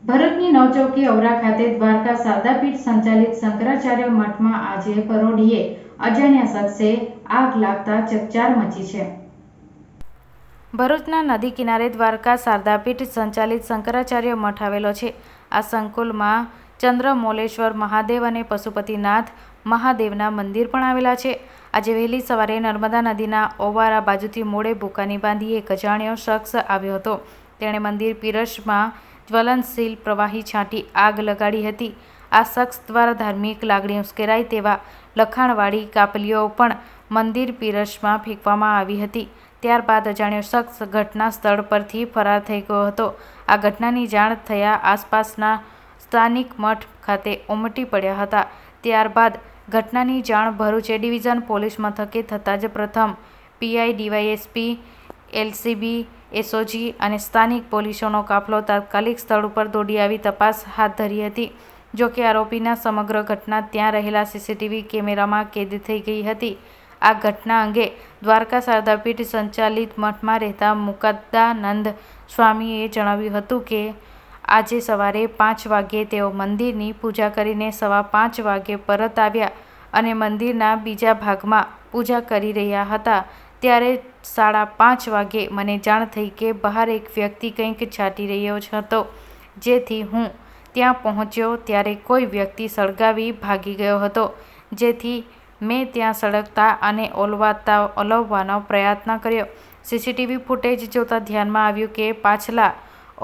ભરૂચની નવચૌકી ઔરા ખાતે દ્વારકા શારદાપીઠ સંચાલિત શંકરાચાર્ય મઠમાં આજે પરોઢિયે અજાણ્યા શખ્સે આગ લાગતા ચકચાર મચી છે। ભરૂચના નદી કિનારે દ્વારકા શારદાપીઠ સંચાલિત શંકરાચાર્ય મઠ આવેલો છે। આ સંકુલમાં ચંદ્રમૌલેશ્વર મહાદેવ અને પશુપતિનાથ મહાદેવના મંદિર પણ આવેલા છે। આજે વહેલી સવારે નર્મદા નદીના ઓવારા બાજુથી મોડે ભૂકાની બાંધી એક અજાણ્યો શખ્સ આવ્યો હતો। તેણે મંદિર પીરસમાં જ્વલનશીલ પ્રવાહી છાંટી આગ લગાડી હતી। આ શખ્સ દ્વારા ધાર્મિક લાગણી ઉશ્કેરાય તેવા લખાણવાળી કાપલીઓ પણ મંદિર પીરસમાં ફેંકવામાં આવી હતી। ત્યારબાદ અજાણ્યો શખ્સ ઘટના સ્થળ પરથી ફરાર થઈ ગયો હતો। આ ઘટનાની જાણ થયા આસપાસના સ્થાનિક મઠ ખાતે ઉમટી પડ્યા હતા। ત્યારબાદ ઘટનાની જાણ ભરૂચ એ ડિવિઝન પોલીસ મથકે થતાં જ પ્રથમ પીઆઈ, ડીવાયએસપી, એલસીબી, એસઓજી અને સ્થાનિક પોલીસોનો કાફલો તાત્કાલિક સ્થળ ઉપર દોડી આવી તપાસ હાથ ધરી હતી। જો કે આરોપીના સમગ્ર ઘટના ત્યાં રહેલા સીસીટીવી કેમેરામાં કેદ થઈ ગઈ હતી। આ ઘટના અંગે દ્વારકા શારદાપીઠ સંચાલિત મઠમાં રહેતા મુકદ્દાનંદ સ્વામીએ જણાવ્યું હતું કે આજે સવારે 5 વાગ્યે તેઓ મંદિરની પૂજા કરીને 5:15 વાગ્યે પરત આવ્યા અને મંદિરના બીજા ભાગમાં પૂજા કરી રહ્યા હતા। ત્યારે 5:30 વાગ્યે મને જાણ થઈ કે બહાર એક વ્યક્તિ કંઈક છાંટી રહ્યો હતો, જેથી હું ત્યાં પહોંચ્યો ત્યારે કોઈ વ્યક્તિ સળગાવી ભાગી ગયો હતો, જેથી મેં ત્યાં સળગતા અને ઓલવવાનો પ્રયત્ન કર્યો। સીસીટીવી ફૂટેજ જોતા ધ્યાનમાં આવ્યું કે પાછલા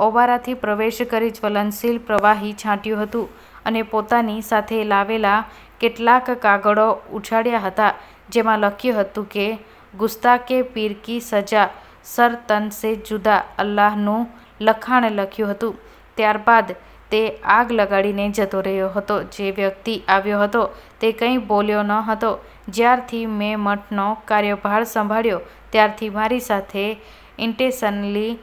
ઓવારાથી પ્રવેશ કરી જ્વલનશીલ પ્રવાહી છાંટ્યું હતું અને પોતાની સાથે લાવેલા કેટલાક કાગળો ઉછાળ્યા હતા, જેમાં લખ્યું હતું કે ગુસ્તાકે પીર કી સજા, સર તન સે જુદા અલ્લાહનું લખાણ લખ્યું હતું। ત્યારબાદ તે આગ લગાડીને જતો રહ્યો હતો। જે વ્યક્તિ આવ્યો હતો તે કંઈ બોલ્યો ન હતો। જ્યારથી મેં મઠનો કાર્યભાર સંભાળ્યો ત્યારથી મારી સાથે ઇન્ટેન્શનલી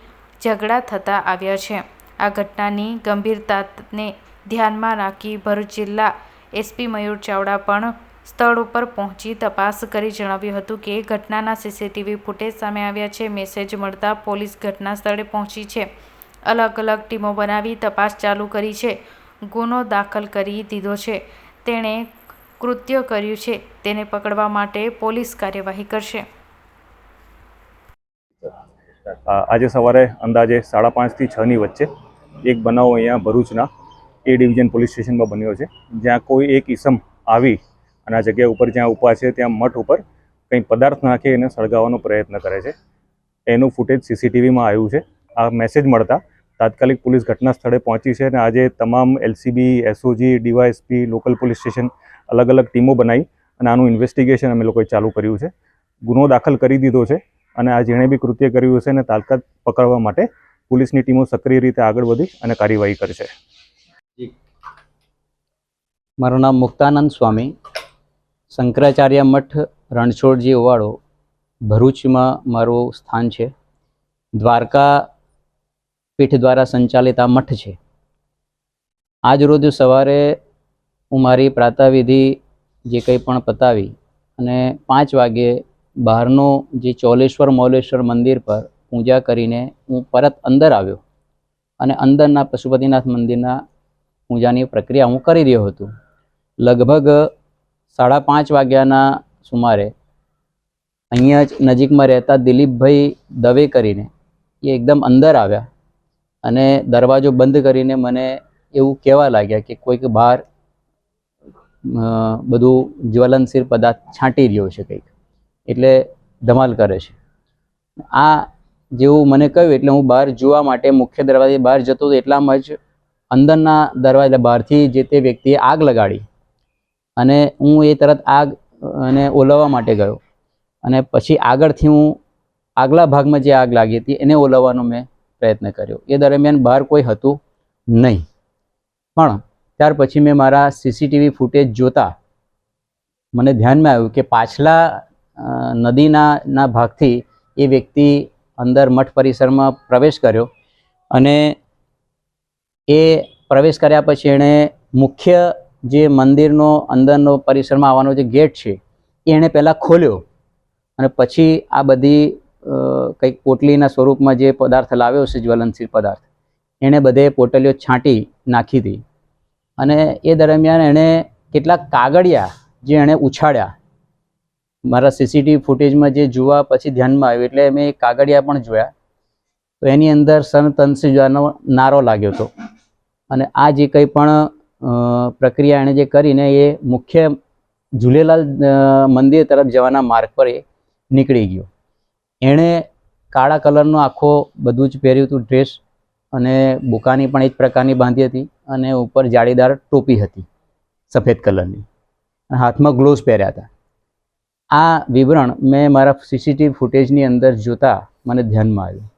ઝઘડા થતા આવ્યા છે। આ ઘટનાની ગંભીરતાને ધ્યાનમાં રાખી ભરૂચ જિલ્લા એસપી મયુર ચાવડા પણ સ્થળ ઉપર પહોંચી તપાસ કરી જણાવ્યું હતું કે ઘટનાના સીસીટીવી ફૂટેજ સામે આવ્યા છે। મેસેજ મળતા પોલીસ ઘટના સ્થળે પહોંચી છે। અલગ અલગ ટીમો બનાવી તપાસ ચાલુ કરી છે। ગુનો દાખલ કરી દીધો છે। તેણે કૃત્ય કર્યું છે તેને પકડવા માટે પોલીસ કાર્યવાહી કરશે। આજે સવારે અંદાજે 5:30 થી 6 ની વચ્ચે એક બનાવ અહીંયા ભરૂચના એ ડિવિઝન પોલીસ સ્ટેશનમાં બન્યો છે, જ્યાં કોઈ એક ઈસમ આવી અને આ જગ્યા ઉપર જ્યાં ઊભા છે ત્યાં મઠ ઉપર કંઈ પદાર્થ નાખી એને સળગાવવાનો પ્રયત્ન કરે છે। એનું ફૂટેજ સીસીટીવીમાં આવ્યું છે। આ મેસેજ મળતા તાત્કાલિક પોલીસ ઘટના સ્થળે પહોંચી છે અને આજે તમામ LCB, SOG, DYSP, local police station અલગ અલગ ટીમો બનાવી અને આનું ઇન્વેસ્ટિગેશન અમે લોકોએ ચાલુ કર્યું છે। ગુનો દાખલ કરી દીધો છે અને આ જેણે બી કૃત્ય કર્યું હશે એને તાત્કાલિક પકડવા માટે પોલીસની ટીમો સક્રિય રીતે આગળ વધી અને કાર્યવાહી કરશે। મારું નામ મુક્તાનંદ સ્વામી, શંકરાચાર્ય મઠ, રણછોડજી ઓવાળો, ભરૂચમાં મારું સ્થાન છે। દ્વારકા પીઠ દ્વારા સંચાલિત આ મઠ છે। આજ રોજ સવારે હું મારી પ્રાતઃવિધિ જે કંઈ પણ પતાવી અને 5 વાગ્યે બહારનું જે ચોલેશ્વર મૌલેશ્વર મંદિર પર પૂજા કરીને હું પરત અંદર આવ્યો અને અંદરના પશુપતિનાથ મંદિરના પૂજાની પ્રક્રિયા હું કરી રહ્યો હતો। લગભગ 5:30 વાગ્યાના સુમારે અહીંયા જ નજીકમાં રહેતા દિલીપભાઈ દવે કરીને એ એકદમ અંદર આવ્યા અને દરવાજો બંધ કરીને મને એવું કહેવા લાગ્યા કે કોઈક બહાર બધું જ્વલનશીલ પદાર્થ છાંટી રહ્યો છે કંઈક, એટલે ધમાલ કરે છે। આ જેવું મને કહ્યું એટલે હું બહાર જોવા માટે મુખ્ય દરવાજે બહાર જતો હતો, એટલામાં જ અંદરના દરવાજા બહારથી જે તે વ્યક્તિએ આગ લગાડી અને હું એ તરત આગ અને ઓલવવા માટે ગયો અને પછી આગળથી હું આગલા ભાગમાં જે આગ લાગી હતી એને ઓલવવાનો મેં પ્રયત્ન કર્યો। એ દરમિયાન બહાર કોઈ હતું નહીં, પણ ત્યાર પછી મેં મારા સીસીટીવી ફૂટેજ જોતા મને ધ્યાનમાં આવ્યું કે પાછલા નદીના ભાગથી એ વ્યક્તિ અંદર મઠ પરિસરમાં પ્રવેશ કર્યો અને એ પ્રવેશ કર્યા પછી એણે મુખ્ય જે મંદિરનો અંદરનો પરિસરમાં આવવાનો જે ગેટ છે એ એણે પહેલાં ખોલ્યો અને પછી આ બધી કંઈક પોટલીના સ્વરૂપમાં જે પદાર્થ લાવ્યો છે જ્વલનશીલ પદાર્થ એણે બધે પોટલીઓ છાંટી નાખી હતી અને એ દરમિયાન એણે કેટલાક કાગળિયા જે એણે ઉછાળ્યા, મારા સીસીટીવી ફૂટેજમાં જે જોવા પછી ધ્યાનમાં આવ્યું એટલે મેં એ કાગળિયા પણ જોયા, તો એની અંદર સનતનસીનો નારો લાગ્યો હતો. અને આ જે કંઈ પણ પ્રક્રિયા એણે જે કરીને એ મુખ્ય ઝૂલેલાલ મંદિર તરફ જવાના માર્ગ પર એ નીકળી ગયો. એણે કાળા કલરનો આખો બધું જ પહેર્યું હતું ડ્રેસ, અને બુકાની પણ એ જ પ્રકારની બાંધી હતી, અને ઉપર જાળીદાર ટોપી હતી સફેદ કલરની, અને હાથમાં ગ્લોવ્સ પહેર્યા હતા. આ વિવરણ મેં મારા સીસીટીવી ફૂટેજની અંદર જોતાં મને ધ્યાનમાં આવ્યું.